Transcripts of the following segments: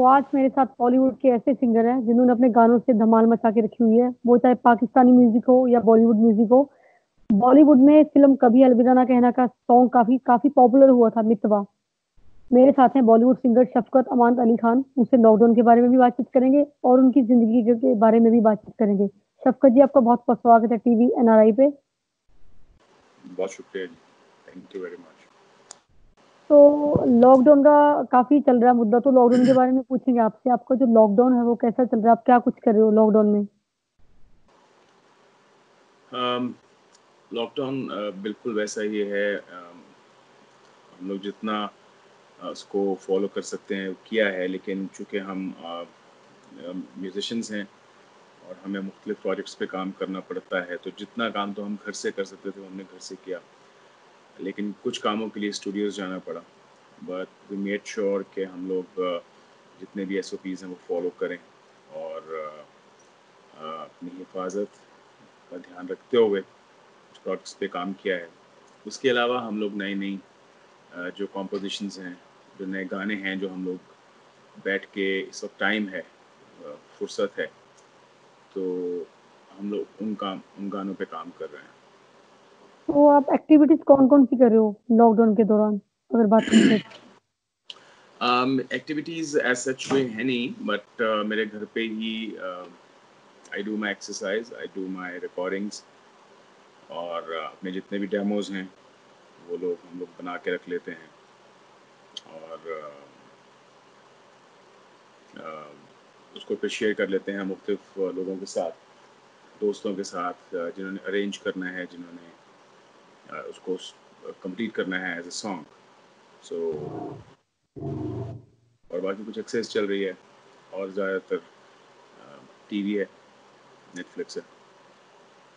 तो आज मेरे साथ बॉलीवुड के ऐसे सिंगर हैं जिन्होंने अपने गानों से धमाल मचा के रखी हुई है, वो चाहे पाकिस्तानी म्यूजिक हो या बॉलीवुड म्यूजिक हो। बॉलीवुड में फिल्म कभी अलविदा ना कहना का सॉन्ग काफी काफी पॉपुलर हुआ था, मितवा। मेरे साथ हैं बॉलीवुड सिंगर शफकत अमानत अली खान। उनसे लॉकडाउन के बारे में भी बातचीत करेंगे और उनकी जिंदगी के बारे में भी बातचीत करेंगे। शफकत जी, आपका बहुत बहुत स्वागत है टीवी एनआरआई पे। बहुत शुक्रिया जी, थैंक यू वेरी मच। तो लॉकडाउन का काफी चल रहा है मुद्दा, तो लॉकडाउन के बारे में पूछेंगे आपसे। आपका जो लॉकडाउन है वो कैसा चल रहा है, आप क्या कुछ कर रहे हो लॉकडाउन में? लॉकडाउन बिल्कुल वैसा ही है। हम लोग जितना उसको फॉलो कर सकते हैं किया है, लेकिन चूंकि हम म्यूजिशंस हैं और हमें मुख्तलिफ प्रोजेक्ट्स पे काम करना पड़ता है, तो जितना काम तो हम घर से कर सकते थे हमने घर से किया, लेकिन कुछ कामों के लिए स्टूडियोज जाना पड़ा। बट वी मेड श्योर कि हम लोग जितने भी SOPs हैं वो फॉलो करें और अपनी हिफाजत का ध्यान रखते हुए कुछ प्रोजेक्ट्स पे काम किया है। उसके अलावा हम लोग नई नई जो कॉम्पोजिशंस हैं, जो नए गाने हैं, जो हम लोग बैठ के इस वक्त टाइम है, फुर्सत है, तो हम लोग उन गानों पे काम कर रहे हैं। तो आप एक्टिविटीज कौन कौन सी कर रहे हो लॉकडाउन के दौरान, अगर बात की जाए? एक्टिविटीज़ एज सच कोई है नहीं, बट मेरे घर पे ही I do my exercise, I do my recordings, और अपने जितने भी डेमोज हैं वो हम लोग बना के रख लेते हैं और उसको फिर शेयर कर लेते हैं मुख्तलिफ लोगों के साथ, दोस्तों के साथ, जिन्होंने अरेंज करना है, जिन्होंने उसको कंप्लीट करना है एज अ सॉन्ग। सो और बाकी कुछ एक्सेस चल रही है, और ज़्यादातर टीवी है, नेटफ्लिक्स है।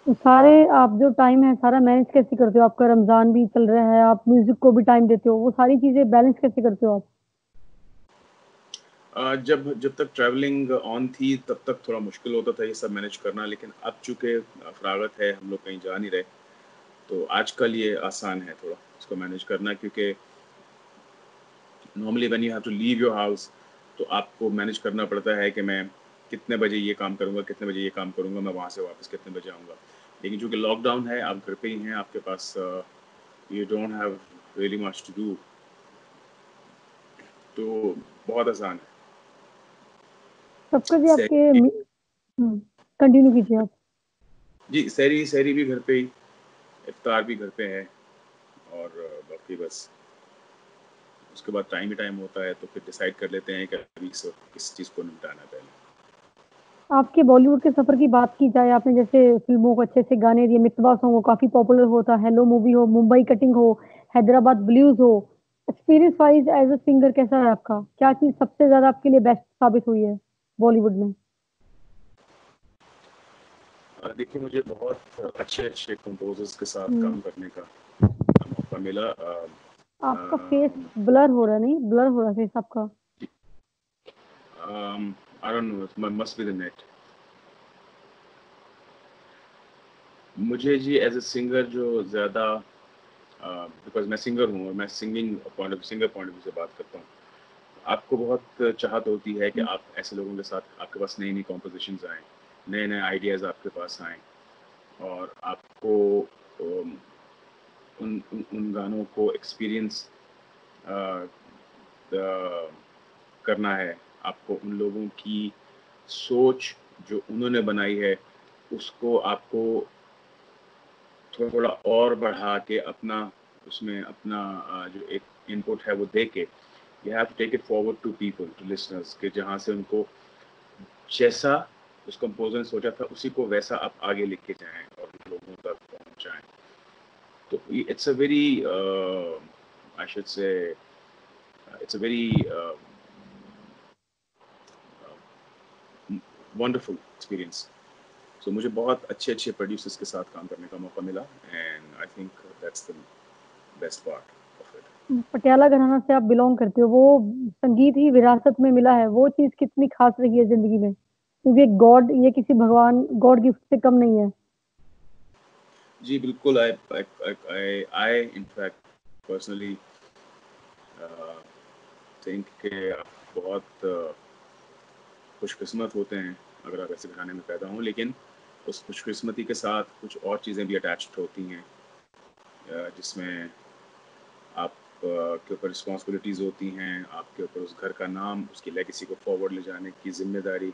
तो सारे आप जो टाइम है सारा मैनेज कैसे करते हो? आपका रमजान भी चल रहा है, आप म्यूजिक को भी टाइम देते हो, वो सारी चीजें बैलेंस कैसे करते हो आप? जब जब तक ट्रैवलिंग ऑन थी तब तक थोड़ा मुश्किल होता था ये सब मैनेज करना, लेकिन अब चूँकि फरागत है, हम लोग कहीं जा नहीं रहे, तो आजकल ये आसान है थोड़ा इसको मैनेज करना, क्योंकि normally when you have to leave your house तो आपको मैनेज करना पड़ता है कि मैं कितने बजे ये काम करूँगा, कितने बजे ये काम करूँगा, मैं वहाँ से वापस कितने बजे आऊँगा। लेकिन चूँकि लॉकडाउन है, आप घर पे ही हैं, आपके पास you don't have really much to do, तो बहुत आसान है। सबका जी आपके सैरी कंटिन्यू कीजिए आप। जी, सैरी सैरी भी घर पे ही, इफ्तार भी घर पे है, और बाकी बस उसके बाद टाइम ही टाइम होता है, तो फिर डिसाइड कर लेते हैं कि अभी किस चीज़ को निपटाना है पहले। आपके बॉलीवुड के सफर की बात की जाए, आपने जैसे फिल्मों को अच्छे से गाने दिए, मितवा सॉन्ग हो काफी पॉपुलर होता, हेलो मूवी हो, मुंबई कटिंग हो, हैदराबाद ब्लूज हो। Experience wise as a singer कैसा है आपका? क्या चीज सबसे ज्यादा आपके लिए बेस्ट साबित हुई है बॉलीवुड में? देखिए, मुझे बहुत अच्छे अच्छे कंपोजर्स के साथ हम्म, काम करने का मौका मिला। आपका फेस ब्लर हो रहा है, नहीं ब्लर हो रहा है फेस आपका। I don't know, must be the net. मुझे जी एज अ सिंगर जो ज़्यादा, बिकॉज मैं सिंगर हूँ और मैं सिंगर पॉइंट ऑफ व्यू से बात करता हूँ, आपको बहुत चाहत होती है कि आप ऐसे लोगों के साथ, आपके पास नई नई कॉम्पोजिशंस आएँ, नए नए आइडियाज़ आपके पास आएँ, और आपको उन उन गानों को एक्सपीरियंस करना है। आपको उन लोगों की सोच जो उन्होंने बनाई है उसको आपको थोड़ा और बढ़ा के अपना, उसमें अपना जो एक इनपुट है वो दे के, you have to take it forward to people, to listeners, के जहाँ से उनको जैसा उस कंपोजर ने सोचा था उसी को वैसा आप आगे लेके जाएं और लोगों तक पहुंचाएं। तो it's a very, I should say, it's a very wonderful experience. So मुझे बहुत अच्छे अच्छे प्रोड्यूसर्स के साथ काम करने का मौका मिला, and I think that's the best part of it. Patiala घराना से आप बिलोंग करते हो, वो संगीत ही विरासत में मिला है, वो चीज कितनी खास रही है जिंदगी में? क्योंकि गॉड, ये किसी भगवान गॉड गिफ्ट से कम नहीं है। जी बिल्कुल। आई इनफैक्ट पर्सनली थिंक कि आप बहुत खुशकिस्मत होते हैं अगर आप ऐसे घराने में पैदा हों, लेकिन उस खुशकिस्मती के साथ कुछ और चीज़ें भी अटैच्ड होती हैं, जिसमें आप के ऊपर रिस्पॉन्सिबिलिटीज़ होती हैं, आपके ऊपर उस घर का नाम, उसकी लेगेसी को फॉरवर्ड ले जाने की ज़िम्मेदारी।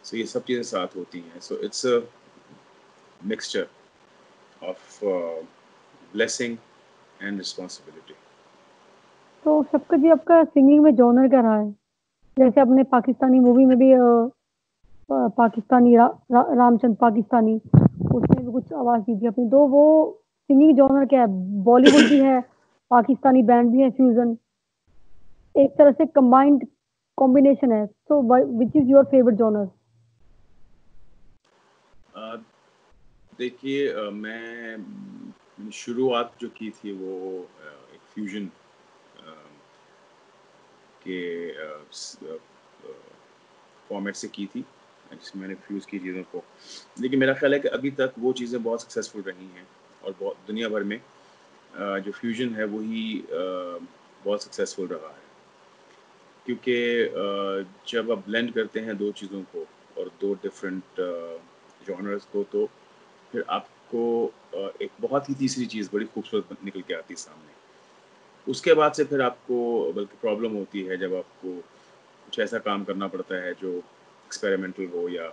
सो ये सब चीज़ें साथ होती हैं। So it's a mixture of blessing and responsibility. तो शफकत जी, आपका सिंगिंग में जॉनर क्या रहा है? जैसे आपने पाकिस्तानी मूवी में भी पाकिस्तानी रामचंद पाकिस्तानी, उसमें भी कुछ आवाज़ दी थी अपनी, तो वो सिंगिंग जॉनर क्या है? बॉलीवुड भी है, पाकिस्तानी बैंड भी है, फ्यूजन, एक तरह से कंबाइंड कॉम्बिनेशन है। So which is your favourite genre? देखिए, शुरुआत जो की थी वो एक फ्यूजन के फॉर्मेट से की थी, जिसमें मैंने फ्यूज़ की चीज़ों को। लेकिन मेरा ख़्याल है कि अभी तक वो चीज़ें बहुत सक्सेसफुल रही हैं और बहुत दुनिया भर में जो फ्यूजन है वही बहुत सक्सेसफुल रहा है। क्योंकि जब आप ब्लेंड करते हैं 2 चीज़ों को और 2 डिफरेंट जॉनर्स को, तो फिर आपको एक बहुत ही तीसरी चीज़ बड़ी खूबसूरत निकल के आती है सामने। उसके बाद से फिर आपको बल्कि प्रॉब्लम होती है जब आपको कुछ ऐसा काम करना पड़ता है जो एक्सपेरिमेंटल हो या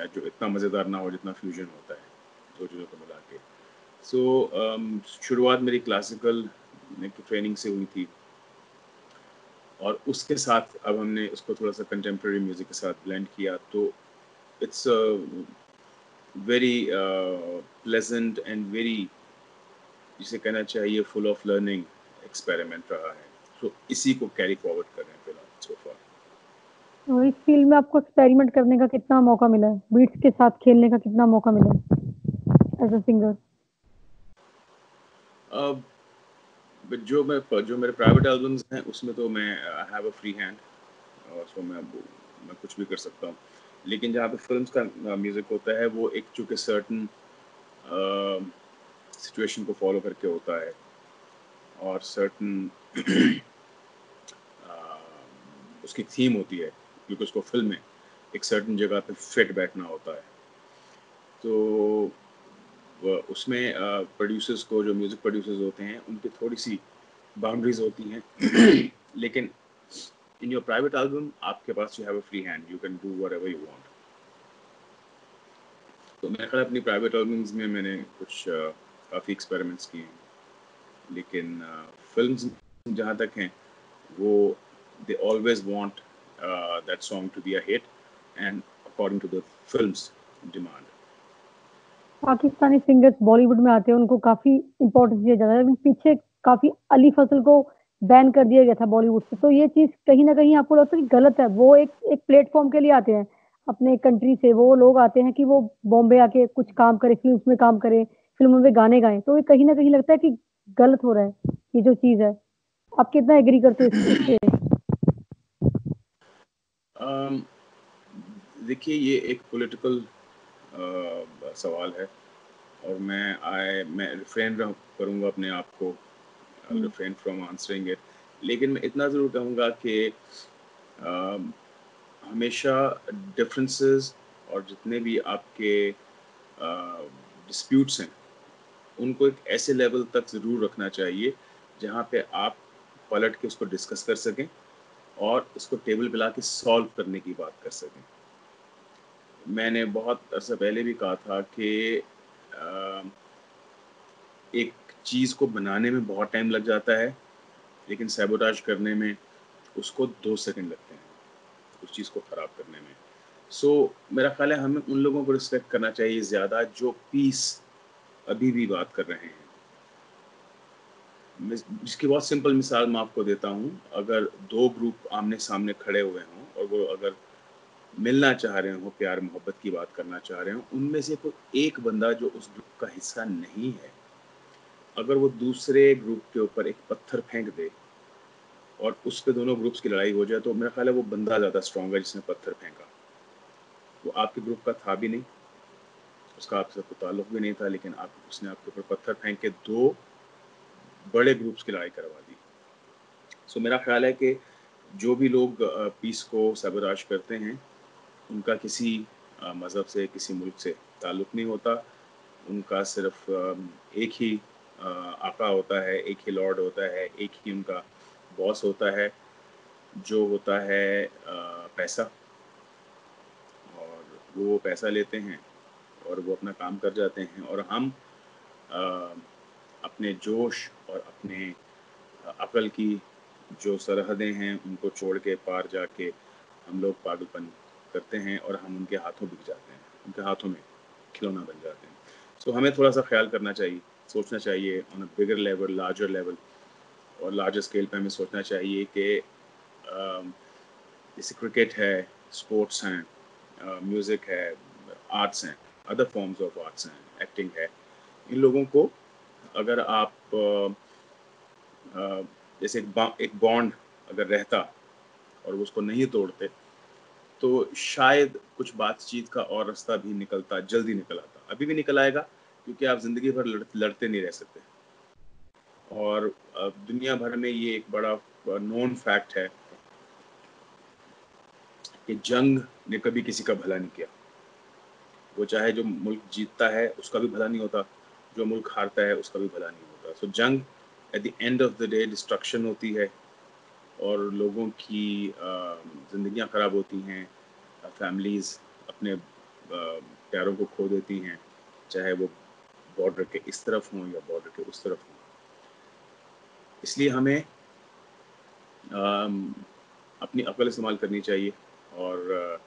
जो इतना मज़ेदार ना हो जितना फ्यूजन होता है, 2 चीज़ों को मिला के। शुरुआत मेरी क्लासिकल की ट्रेनिंग से हुई थी और उसके साथ अब हमने उसको थोड़ा-सा कंटेम्पोरेरी म्यूज़िक के साथ ब्लेंड किया, तो it's very pleasant and very, जिसे कहना चाहिए, फुल ऑफ लर्निंग एक्सपेरिमेंट रहा है। तो इसी को कैरी फॉरवर्ड कर रहे हैं फिलहाल सो फार। तो इस फील्ड में आपको एक्सपेरिमेंट करने का कितना मौका मिला है? बीट्स के साथ खेलने का कितना मौका मिला है एज अ सिंगर? अब जो मेरे प्राइवेट एल्बम्स हैं उसमें तो मैं I have a free hand, और सो मैं कुछ भी कर सकता हूँ। लेकिन जहाँ पे फ़िल्म्स का म्यूज़िक होता है वो एक चूँकि सर्टेन सिचुएशन को फ़ॉलो करके होता है और सर्टेन उसकी थीम होती है, क्योंकि उसको फ़िल्म में एक सर्टेन जगह पे फिट बैठना होता है। तो उसमें प्रोड्यूसर्स को, जो म्यूज़िक प्रोड्यूसर्स होते हैं, उनकी थोड़ी-सी बाउंड्रीज़ होती हैं। लेकिन इन योर प्राइवेट एल्बम आपके पास you have a free hand, you can do whatever you want. तो मेरा ख़्याल है अपनी प्राइवेट एल्बम्स में मैंने कुछ काफ़ी एक्सपेरिमेंट्स किए हैं। लेकिन फ़िल्म्स जहाँ तक हैं, वो they always want that song to be a hit and according to the films demand. Pakistani singers Bollywood में आते हैं, उनको काफ़ी इम्पोर्टेंस दिया जाता है, लेकिन पीछे काफ़ी अली फज़ल को बैन कर दिया गया था बॉलीवुड से। तो ये चीज़ कहीं न कहीं आपको लगता है कि गलत है? वो एक एक प्लेटफ़ॉर्म के लिए आते हैं, अपने कंट्री से वो लोग आते हैं कि वो बॉम्बे आके कुछ काम करें, फ़िल्म्स में काम करें, फ़िल्मों में गाने गाएँ। तो ये कहीं न कहीं लगता है कि गलत हो रहा है, ये जो चीज़ है। आप कितना एग्री करते हो इससे? अम, देखिए, ये एक पॉलिटिकल सवाल है और मैं रिफ्रेन करूँगा अपने आप को, हुँ। Refrain from answering it. लेकिन मैं इतना ज़रूर कहूँगा कि अम, हमेशा डिफरेंसेस और जितने भी आपके डिस्प्यूट्स हैं, उनको एक ऐसे लेवल तक ज़रूर रखना चाहिए जहाँ पे आप पलट के उसको डिस्कस कर सकें और उसको टेबल पे लाके सॉल्व करने की बात कर सकें। मैंने बहुत अरसा पहले भी कहा था कि अ, एक चीज़ को बनाने में बहुत टाइम लग जाता है, लेकिन सैबोटाज करने में उसको 2 सेकंड लगते हैं, उस चीज़ को खराब करने में। सो मेरा ख़्याल है हमें उन लोगों को रिस्पेक्ट करना चाहिए ज़्यादा जो पीस अभी भी बात कर रहे हैं। जिसकी बहुत सिंपल मिसाल मैं आपको देता हूँ, अगर 2 ग्रुप आमने-सामने खड़े हुए हों और वो अगर मिलना चाह रहे हों, प्यार-मोहब्बत की बात करना चाह रहे हों, उनमें से कोई एक बंदा जो उस ग्रुप का हिस्सा नहीं है, अगर वो दूसरे ग्रुप के ऊपर एक पत्थर फेंक दे और उस पे दोनों ग्रुप्स की लड़ाई हो जाए, तो मेरा ख़्याल है वो बंदा ज़्यादा स्ट्रॉन्ग है जिसने पत्थर फेंका। वो आपके ग्रुप का था भी नहीं, उसका आपसे कोई ताल्लुक भी नहीं था, लेकिन आप उसने आपके ऊपर पत्थर फेंक के 2 बड़े ग्रुप्स की लड़ाई करवा दी। सो मेरा ख़्याल है कि जो भी लोग पीस को सैबोटाज करते हैं, उनका किसी मज़हब से, किसी मुल्क से ताल्लुक़ नहीं होता। उनका सिर्फ एक ही आका होता है, एक ही लॉर्ड होता है, एक ही उनका बॉस होता है, जो होता है पैसा। और वो पैसा लेते हैं और वो अपना काम कर जाते हैं, और हम अ, अपने जोश और अपने अकल की जो सरहदें हैं उनको छोड़ के पार जाके हम लोग पागलपन करते हैं और हम उनके हाथों बिक जाते हैं, उनके हाथों में खिलौना बन जाते हैं। सो हमें थोड़ा सा ख्याल करना चाहिए, सोचना चाहिए on a bigger level, larger level, और लार्जर स्केल पे हमें सोचना चाहिए कि जैसे क्रिकेट है, स्पोर्ट्स हैं, म्यूज़िक है, आर्ट्स हैं, अदर फॉर्म्स ऑफ आर्ट्स हैं, एक्टिंग है, इन लोगों को अगर आप जैसे एक बॉन्ड अगर रहता और वो उसको नहीं तोड़ते, तो शायद कुछ बातचीत का और रास्ता भी निकलता, जल्दी निकल आता। अभी भी निकल आएगा, क्योंकि आप ज़िंदगी भर लड़ते नहीं रह सकते। और दुनिया भर में ये एक बड़ा नोन फैक्ट है कि जंग ने कभी किसी का भला नहीं किया। वो चाहे जो मुल्क जीतता है उसका भी भला नहीं होता, जो मुल्क हारता है उसका भी भला नहीं होता। सो जंग at the end of the day destruction होती है, और लोगों की ज़िंदगियाँ ख़राब होती हैं, फैमिलीज़ अपने प्यारों को खो देती हैं, चाहे वो बॉर्डर के इस तरफ हों या बॉर्डर के उस तरफ हों। इसलिए हमें अपनी अक्ल इस्तेमाल करनी चाहिए, और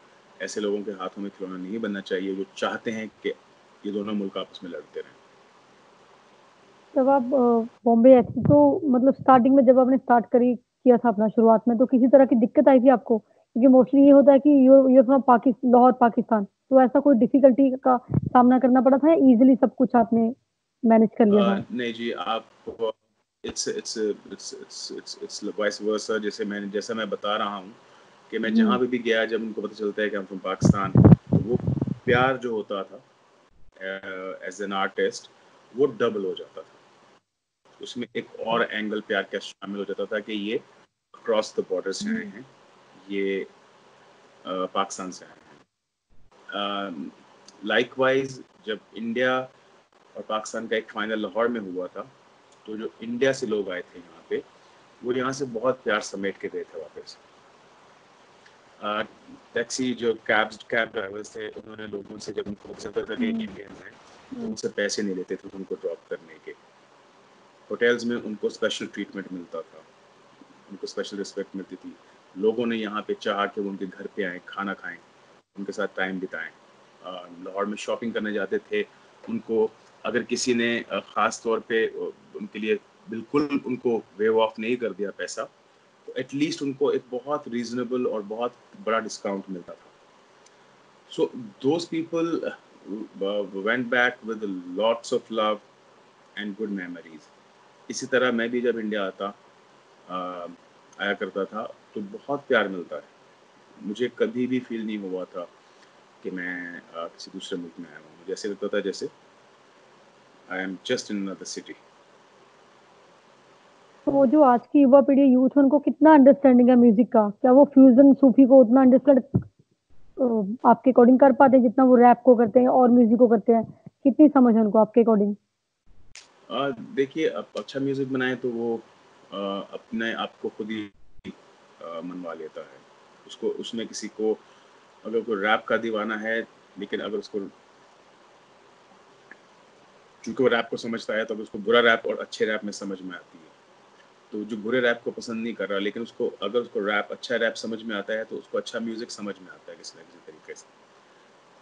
ऐसे लोगों के हाथों में खिलौना नहीं बनना चाहिए जो चाहते हैं कि ये दोनों मुल्क आपस में लड़ते रहें। जब आप बॉम्बे आए थे तो मतलब स्टार्टिंग में जब आपने स्टार्ट करी किया था अपना शुरुआत में, तो किसी तरह की दिक्कत आई थी आपको? क्योंकि मोस्टली ये होता है कि यू फ्रॉम लाहौर पाकिस्तान, तो ऐसा कोई डिफिकल्टी का सामना करना पड़ा था या इजीली सब कुछ आपने मैनेज कर लिया था? नहीं जी, आप इट्स वाइस वर्सा। जैसा मैं बता रहा हूँ कि मैं हम्म। जहाँ पे भी गया, जब उनको पता चलता है कि हम फ्रॉम पाकिस्तान, तो वो प्यार जो होता था एज एन आर्टिस्ट, वो डबल हो जाता था। उसमें एक और एंगल प्यार का शामिल हो जाता था कि ये क्रॉस द बॉर्डर से आए हैं, ये पाकिस्तान से आए हैं। लाइकवाइज जब इंडिया और पाकिस्तान का एक फाइनल लाहौर में हुआ था, तो जो इंडिया से लोग आए थे यहाँ पे, वो यहाँ से बहुत प्यार समेट के गए थे वापस। टैक्सी जो कैब ड्राइवर्स थे, उन्होंने लोगों से, जब उनको पता चलता था कि इंडियन है, तो उनसे पैसे नहीं लेते थे उनको ड्रॉप करने के। होटल्स में उनको स्पेशल ट्रीटमेंट मिलता था, उनको स्पेशल रिस्पेक्ट मिलती थी। लोगों ने यहाँ पे चाहा कि वो उनके घर पे आएँ, खाना खाएं, उनके साथ टाइम बिताएं। लाहौर में शॉपिंग करने जाते थे, उनको अगर किसी ने ख़ास तौर पे उनके लिए बिल्कुल उनको वेव ऑफ नहीं कर दिया पैसा, तो एटलीस्ट उनको एक बहुत रीज़नेबल और बहुत बड़ा डिस्काउंट मिलता था। So those people went back with lots of love and good memories. इसी तरह मैं भी जब इंडिया आया करता था, तो बहुत प्यार मिलता है। मुझे कभी भी फील नहीं हुआ था कि मैं किसी दूसरे मुल्क में आया हूँ। मुझे ऐसे लगता था जैसे I am just in another city. तो वो जो आज की युवा पीढ़ी यूथ है उनको कितना अंडरस्टैंडिंग है म्यूजिक का? क्या वो फ्यूजन सूफी को उतना अंडरस्टैंड आपके अकॉर्डिंग कर पाते हैं जितना वो रैप को करते हैं और म्यूजिक को करते हैं? कितनी समझ है उनको आपके अकॉर्डिंग? देखिए, अब अच्छा म्यूजिक बनाए तो वो अपने आप को खुद ही मनवा लेता है। उसको, उसमें किसी को, अगर कोई रैप का दीवाना है, लेकिन अगर उसको, चूंकि वो रैप को समझता है, तो अब उसको बुरा रैप और अच्छे रैप में समझ में आती है। तो जो बुरे रैप को पसंद नहीं कर रहा, लेकिन उसको, अगर उसको रैप, अच्छा रैप समझ में आता है, तो उसको अच्छा म्यूजिक समझ में आता है किसी न किसी तरीके से।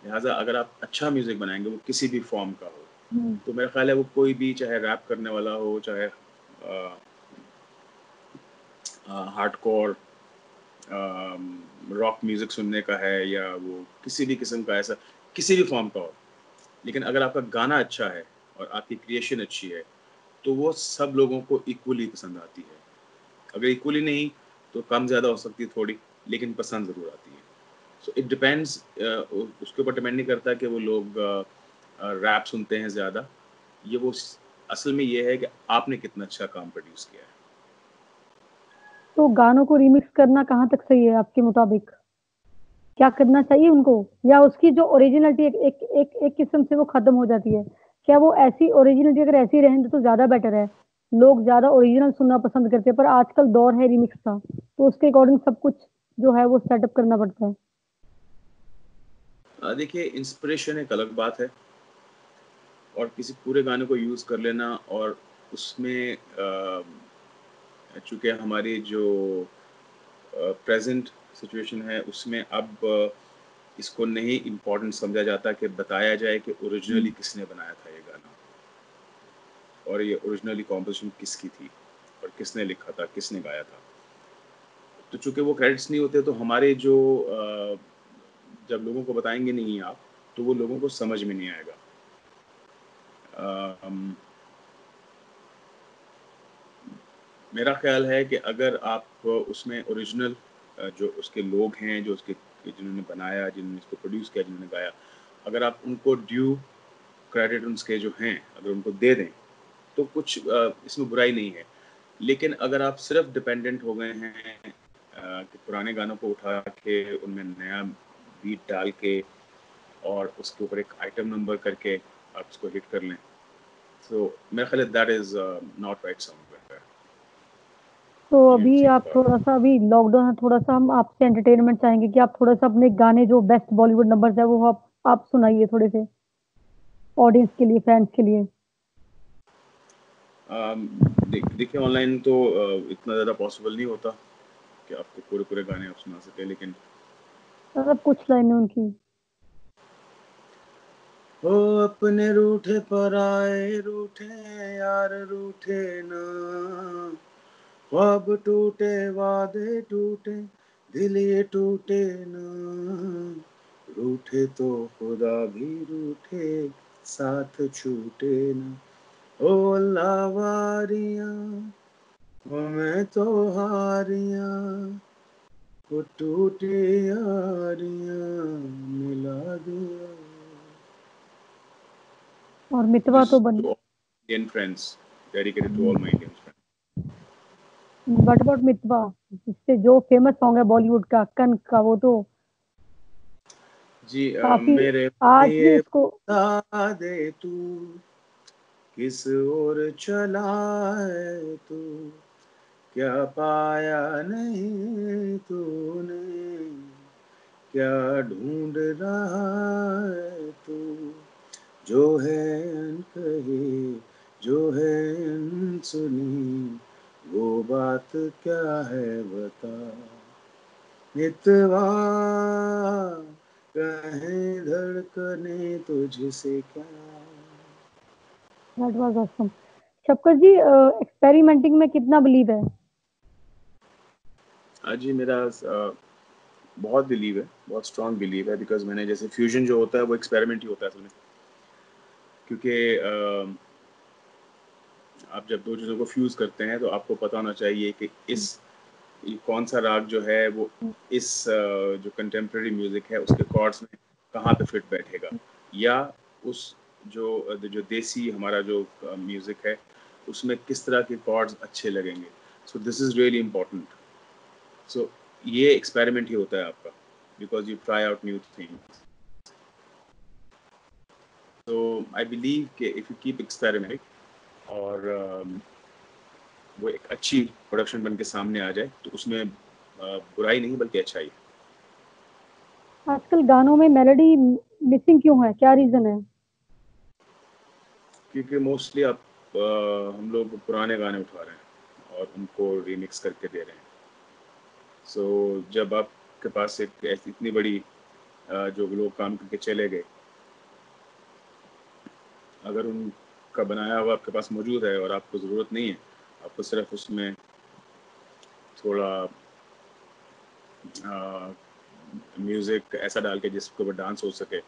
लिहाजा अगर आप अच्छा म्यूजिक बनाएंगे, वो किसी भी फॉर्म का हो, हम्म। तो मेरा ख्याल है वो कोई भी, चाहे रैप करने वाला हो, चाहे हार्डकोर रॉक म्यूजिक सुनने का है, या वो किसी भी किस्म का, ऐसा किसी भी फॉर्म का हो, लेकिन अगर आपका गाना अच्छा है और आपकी क्रिएशन अच्छी है, तो वो सब लोगों को इक्वली पसंद आती है। अगर इक्वली नहीं, तो कम ज़्यादा हो सकती है थोड़ी, लेकिन पसंद ज़रूर आती है। सो इट डिपेंड्स, उसके ऊपर डिपेंड नहीं करता कि वो लोग रैप सुनते हैं ज़्यादा। ये वो असल में ये है कि आपने कितना अच्छा काम प्रोड्यूस किया है। तो गानों को रीमिक्स करना कहाँ तक सही है आपके मुताबिक? क्या करना चाहिए उनको, या उसकी जो ओरिजिनलिटी एक एक एक, एक किस्म से वो खत्म हो जाती है? क्या वो ऐसी ओरिजिनलिटी अगर ऐसी रहेंगे तो ज्यादा बेटर है? लोग ज्यादा ओरिजिनल सुनना पसंद करते हैं, पर आजकल दौर है रिमिक्स का, तो उसके अकॉर्डिंग सब कुछ जो है वो सेटअप करना पड़ता है। देखिए, इंस्पिरेशन एक अलग बात है, और किसी पूरे गाने को यूज़ कर लेना, और उसमें चूँकि हमारी जो प्रेज़ेंट सिचुएशन है, उसमें अब इसको नहीं इम्पोर्टेंट समझा जाता कि बताया जाए कि ओरिजिनली किसने बनाया था ये गाना, और ये ओरिजिनली कॉम्पोज़िशन किसकी थी, और किसने लिखा था, किसने गाया था। तो चूँकि वो क्रेडिट्स नहीं होते, तो हमारे जो जब लोगों को बताएँगे नहीं आप, तो वो लोगों को समझ में नहीं आएगा। अम, मेरा ख़्याल है कि अगर आप उसमें ओरिजिनल जो उसके लोग हैं, जो उसके जिन्होंने बनाया, जिन्होंने इसको प्रोड्यूस किया, जिन्होंने गाया, अगर आप उनको ड्यू क्रेडिट उनके जो हैं, अगर उनको दे दें, तो कुछ इसमें बुराई नहीं है। लेकिन अगर आप सिर्फ़ डिपेंडेंट हो गए हैं कि पुराने गानों को उठा के उनमें नया बीट डाल के और उसके ऊपर एक आइटम नंबर करके आप इसको हिट कर लें, सो मेरा ख़्याल है that is not right somewhere. तो ये अभी चीज़ आप थोड़ा सा, अभी लॉकडाउन है, थोड़ा सा हम आपसे एंटरटेनमेंट चाहेंगे कि आप थोड़ा सा अपने गाने जो बेस्ट बॉलीवुड नंबर्स है वो आप सुनाइए थोड़े से, ऑडियंस के लिए, फैंस के लिए। देखिए, ऑनलाइन तो इतना ज़्यादा पॉसिबल नहीं होता कि आपको पूरे-पूरे गाने आप सुना सकें, लेकिन मतलब कुछ लाइनें उनकी। ओ अपने रूठे पराए रूठे, यार रूठे ना, ख्वाब टूटे वादे टूटे, दिल ये टूटे ना, रूठे तो खुदा भी रूठे, साथ छूटे ना, ओ अल्लाह वारियां, ओ मैं तो हारियां, वो टूटी यारियां मिला दिया। और This मितवा तो is बन। to all Indian friends, dedicated to all my Indian friends. What about मितवा, जिससे जो फेमस सॉन्ग है बॉलीवुड का कन का, वो तो जी, काफी मेरे आज भी लिए उसको। बता दे तू, किस ओर चला है तू, क्या पाया नहीं तूने, क्या ढूंढ रहा है तू, जो है अनकही, जो है अनसुनी, वो बात क्या है बता, मितवा कहें धड़कने तुझसे क्या। That was awesome. Shafqat ji, experimenting में कितना बिलीव है? जी, मेरा बहुत बिलीव है, बहुत स्ट्रॉन्ग बिलीव है, बिकॉज़ मैंने जैसे फ्यूजन जो होता है वो एक्सपेरिमेंट ही होता है असल में, क्योंकि आप जब दो चीज़ों को फ्यूज़ करते हैं तो आपको पता होना चाहिए कि ये कौन सा राग जो है वो इस जो कंटेम्प्रेरी म्यूज़िक है उसके कॉर्ड्स में कहाँ पे फिट बैठेगा, या उस जो देसी हमारा जो म्यूज़िक है उसमें किस तरह के कॉर्ड्स अच्छे लगेंगे। So this is really important. So ये एक्सपेरिमेंट ही होता है आपका, because you try out new things. So I believe कि इफ यू कीप एक्सपेरिमेंटिंग और वो एक अच्छी प्रोडक्शन बन के सामने आ जाए, तो उसमें बुराई नहीं बल्कि अच्छाई है। आजकल गानों में मेलोडी मिसिंग क्यों है, क्या रीजन है? क्योंकि मोस्टली अब हम लोग पुराने गाने उठा रहे हैं और उनको रीमिक्स करके दे रहे हैं। सो जब आपके पास एक ऐसी इतनी बड़ी जो लोग काम करके चले गए, अगर उनका बनाया हुआ आपके पास मौजूद है और आपको ज़रूरत नहीं है, आपको सिर्फ उसमें थोड़ा म्यूज़िक ऐसा डाल के जिसके ऊपर डांस हो सके,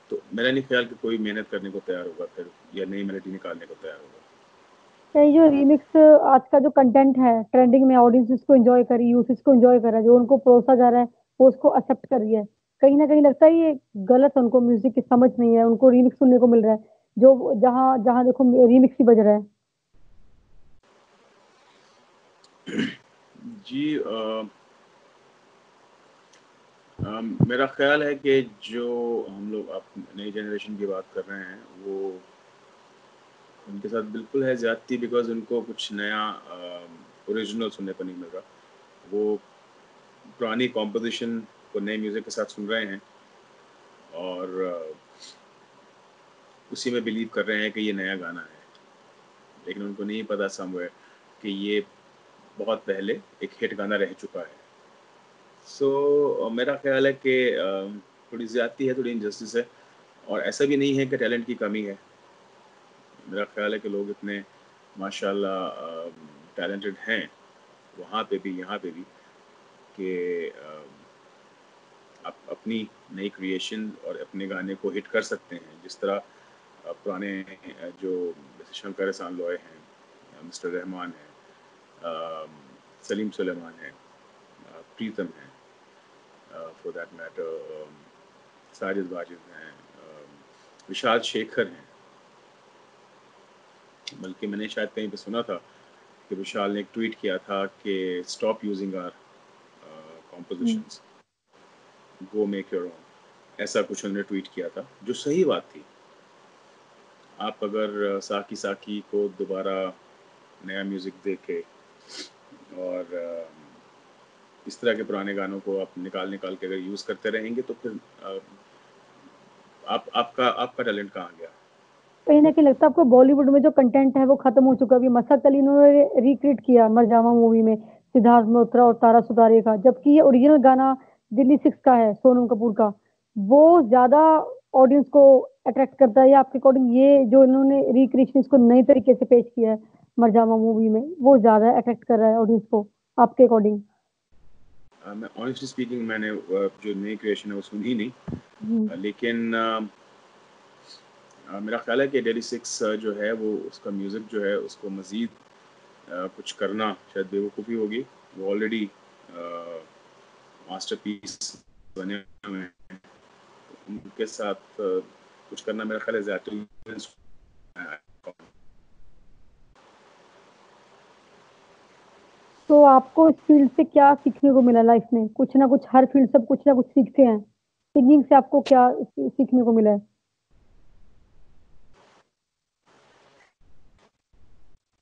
तो मेरा नहीं ख्याल कि कोई मेहनत करने को तैयार होगा फिर, या नई मेलोडी निकालने को तैयार होगा। क्या ये जो रीमिक्स आज का जो कंटेंट है ट्रेंडिंग में, ऑडियंस इसको एंजॉय कर रही है, यूथ इसको एंजॉय कर रहा है, जो उनको परोसा जा रहा है वो उसको एक्सेप्ट कर रही है, कहीं ना कहीं लगता है ये गलत है, उनको म्यूजिक की समझ नहीं है, उनको रीमिक्स सुनने को मिल रहा है, जो जहाँ जहाँ देखो रीमिक्स ही बज रहा है। जी, मेरा ख्याल है कि जो हम लोग अब नई जनरेशन की बात कर रहे हैं वो उनके साथ बिल्कुल है ज़्यादती, बिकॉज़ उनको कुछ नया ओरिजिनल सुनने को नहीं मिल रहा। वो पुरानी कॉम्पोज़िशन को नए म्यूज़िक के साथ सुन रहे हैं और उसी में बिलीव कर रहे हैं कि ये नया गाना है। लेकिन उनको नहीं पता समवेयर कि ये बहुत पहले एक हिट गाना रह चुका है। सो मेरा ख़्याल है कि थोड़ी ज़्यादती है, थोड़ी इनजस्टिस है और ऐसा भी नहीं है कि टैलेंट की कमी है। मेरा ख़्याल है कि लोग इतने माशाल्लाह टैलेंटेड हैं, वहाँ पे भी, यहाँ पे भी, कि आप अपनी नई क्रिएशन और अपने गाने को हिट कर सकते हैं। जिस तरह पुराने जो जैसे शंकर एहसान लॉय हैं, मिस्टर रहमान हैं, सलीम सुलेमान हैं, प्रीतम हैं, for that matter Sajid Wajid हैं, विशाल शेखर हैं। बल्कि मैंने शायद कहीं पे सुना था कि विशाल ने एक ट्वीट किया था कि stop using our compositions, go make your own. ऐसा कुछ उन्होंने ट्वीट किया था, जो सही बात थी। आप अगर साकी साकी को दोबारा नया म्यूज़िक देके और इस तरह के पुराने गानों को आप निकाल के अगर यूज़ करते रहेंगे तो फिर आपका टैलेंट कहाँ गया? कहीं ना कहीं लगता है आपको बॉलीवुड में जो कंटेंट है वो खत्म हो चुका है। अभी मसक अली ने रिक्रिएट किया मरजावा मूवी में सिद्धार्थ मल्होत्रा और तारा सुतारिया का, जबकि ये ओरिजिनल गाना दिल्ली सिक्स का है, सोनम कपूर का। वो ज्यादा ऑडियंस को अट्रैक्ट करता है, या आपके अकॉर्डिंग ये जो इन्होंने रिक्रिएशन इसको नई तरीके से पेश किया है मरजावा मूवी में, वो ज्यादा अट्रैक्ट कर रहा है ऑडियंस को आपके अकॉर्डिंग? मैं ऑनेस्टली स्पीकिंग मैंने जो नई क्रिएशन है वो सुनी नहीं, लेकिन मेरा ख्याल है कि दिल्ली सिक्स जो है वो उसका म्यूज़िक जो है उसको मज़ीद कुछ करना शायद बेवकूफ़ी होगी। वो ऑलरेडी मास्टरपीस बने हुए हैं। उनके साथ कुछ करना मेरा ख्याल है ज़्यादा। तो आपको इस फील्ड से क्या सीखने को मिला लाइफ में? कुछ ना कुछ, हर फील्ड से कुछ ना कुछ सीखते हैं। सिंगिंग से आपको क्या सीखने को मिला है?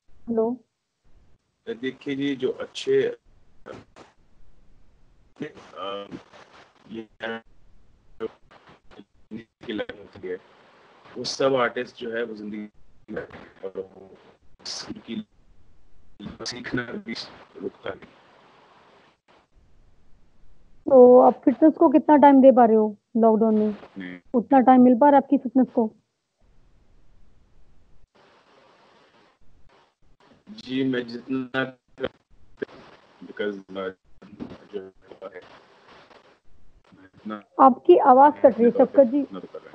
हेलो। देखिए जी, जो अच्छे ये की लाइफ होती है, वो सब आर्टिस्ट जो है वो ज़िंदगी और उनकी सीखना भी रुकता नहीं। तो आप फिटनेस को कितना टाइम दे पा रहे हो लॉकडाउन में? अपने उतना टाइम मिल पा रहा है आपकी फिटनेस को? जी, मैं जितना बिकॉज़ जो है जितना आपकी आवाज कट रही अपने है तौर पे शफकत जी। उतना तो कर रहे हैं।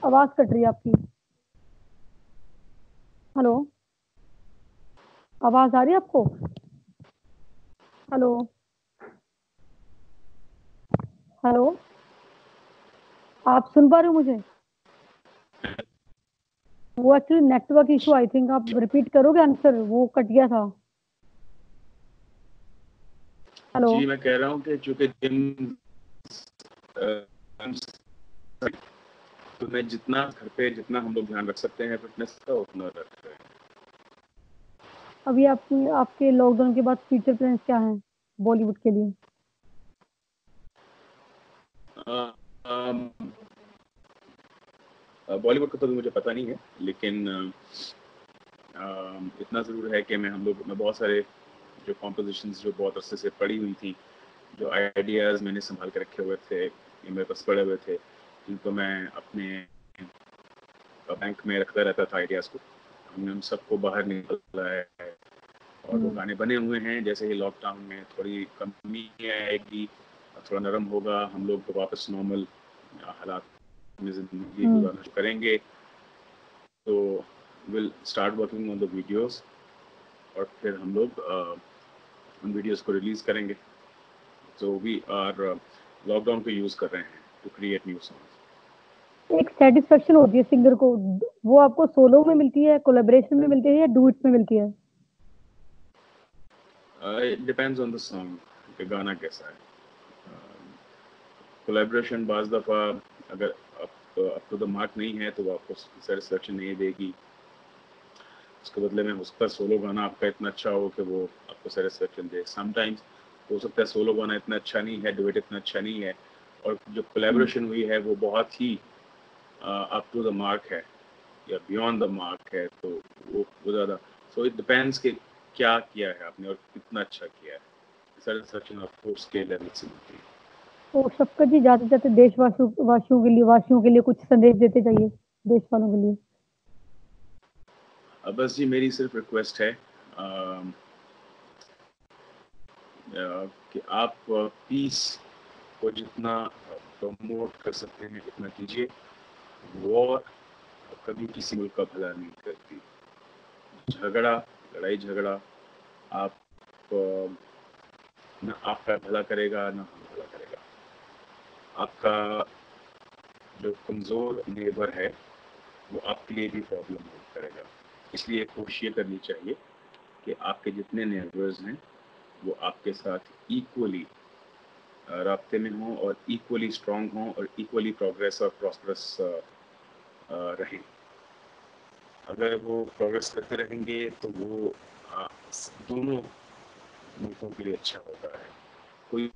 आवाज कट रही है आपकी। हेलो। आवाज आ रही है आपको? हेलो। हेलो। आप सुन पा रहे हो मुझे? वो actually network issue, I think. आप रिपीट करोगे आंसर? वो कट गया था। हेलो। जी, मैं कह रहा हूँ कि चूँकि जिम तो मैं जितना घर पे जितना हम लोग ध्यान रख सकते हैं फिटनेस का उतना रख रहे अभी आपकी आपके लॉकडाउन के बाद फ्यूचर प्लान्स क्या हैं बॉलीवुड के लिए? हैं। बॉलीवुड का तो अभी मुझे पता नहीं है, लेकिन इतना ज़रूर है कि मैं बहुत सारे जो कॉम्पोजिशंस जो बहुत अरसे से पड़ी हुई थी, जो आइडियाज़ मैंने संभाल के रखे हुए थे, ये मेरे पास पड़े हुए थे, जिनको मैं अपने बैंक में रखता रहता था आइडियाज़ को, हमने उन सबको बाहर निकाला है और वो गाने बने हुए हैं। जैसे ही लॉकडाउन में थोड़ी कमी आएगी, थोड़ा नरम होगा, हम लोग वापस नॉर्मल हालात में ज़िंदगी गुजारना शुरू करेंगे, तो will start working on the videos और फिर हम लोग उन वीडियोस को रिलीज़ करेंगे। तो वी आर लॉकडाउन को यूज़ कर रहे हैं टू क्रिएट न्यू सॉन्ग्स। एक सेटिस्फेक्शन होती है सिंगर को, वो आपको सोलो में मिलती है, कोलैबोरेशन में मिलती है, या डुएट में मिलती है? It depends on the song कि गाना कैसा है। कोलैबोरेशन बाज़ दफ़ा अगर अप टू द मार्क नहीं है तो वो आपको सेटिस्फेक्शन नहीं देगी। उसके बदले में उसका सोलो गाना आपका इतना अच्छा हो कि वो आपको सेटिस्फेक्शन दे। समटाइम्स हो सकता है सोलो गाना इतना अच्छा नहीं है, डुएट इतना अच्छा नहीं है, और जो कोलैबोरेशन हुई है वो बहुत ही अप टू द मार्क है या बियॉन्ड द मार्क है, तो वो ज़्यादा। सो इट डिपेंड्स कि क्या किया है आपने और कितना अच्छा किया है। सेटिस्फेक्शन ऑफ कोर्स के लेवल से मिलती है। तो शफकत जी, जाते जाते देशवासियों वासियों के लिए कुछ संदेश देते जाइए, देश वालों के लिए। बस जी मेरी सिर्फ रिक्वेस्ट है कि आप पीस को जितना प्रमोट कर सकते हैं उतना कीजिए। वॉर कभी किसी मुल्क का भला नहीं करती। झगड़ा, लड़ाई झगड़ा आप न आपका भला करेगा न हम भला करेगा। आपका जो कमज़ोर नेबर है वो आपके लिए भी प्रॉब्लम करेगा। इसलिए कोशिश ये करनी चाहिए कि आपके जितने नेबर्स हैं वो आपके साथ इक्वली राब्ते में हों और इक्वली स्ट्रॉन्ग हों और इक्वली प्रोग्रेस और प्रॉस्परस रहें। अगर वो प्रोग्रेस करते रहेंगे तो वो दोनों मुल्कों के लिए अच्छा होता है। कोई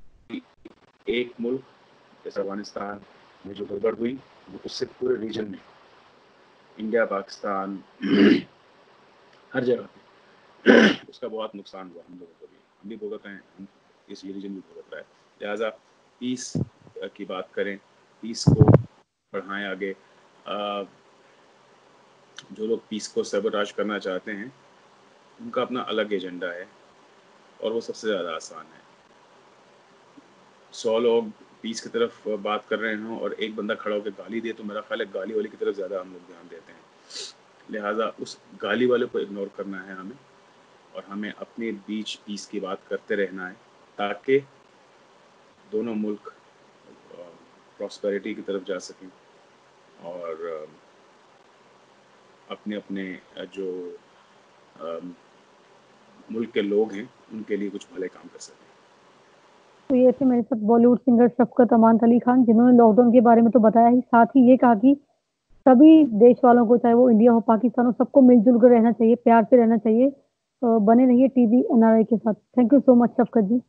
एक मुल्क जैसे अफगानिस्तान में जो गड़बड़ हुई वो उससे पूरे रीजन में, इंडिया, पाकिस्तान, हर जगह पे उसका बहुत नुकसान हुआ हम लोगों को भी। हम भी भुगत हैं, हम इस रीजन भी भुगत रहा है। लिहाजा पीस की बात करें, पीस को बढ़ाएं आगे। जो लोग पीस को सबराज करना चाहते हैं उनका अपना अलग एजेंडा है और वो सबसे ज़्यादा आसान है। 100 लोग पीस की तरफ बात कर रहे हों और एक बंदा खड़ा होकर गाली दे, तो मेरा ख्याल है गाली वाले की तरफ ज़्यादा हम लोग ध्यान देते हैं। लिहाजा उस गाली वाले को इग्नोर करना है हमें, और हमें अपने बीच पीस की बात करते रहना है ताकि दोनों मुल्क प्रॉस्पेरिटी की तरफ जा सकें और अपने अपने जो मुल्क के लोग हैं उनके लिए कुछ भले काम कर सकें। तो ये थे मेरे साथ बॉलीवुड सिंगर शफकत अमानत अली खान, जिन्होंने लॉकडाउन के बारे में तो बताया ही, साथ ही ये कहा कि सभी देश वालों को, चाहे वो इंडिया हो पाकिस्तान हो, सबको मिलजुल कर रहना चाहिए, प्यार से रहना चाहिए। बने रहिए टीवी एनआरआई के साथ। Thank you so much Shafqat ji.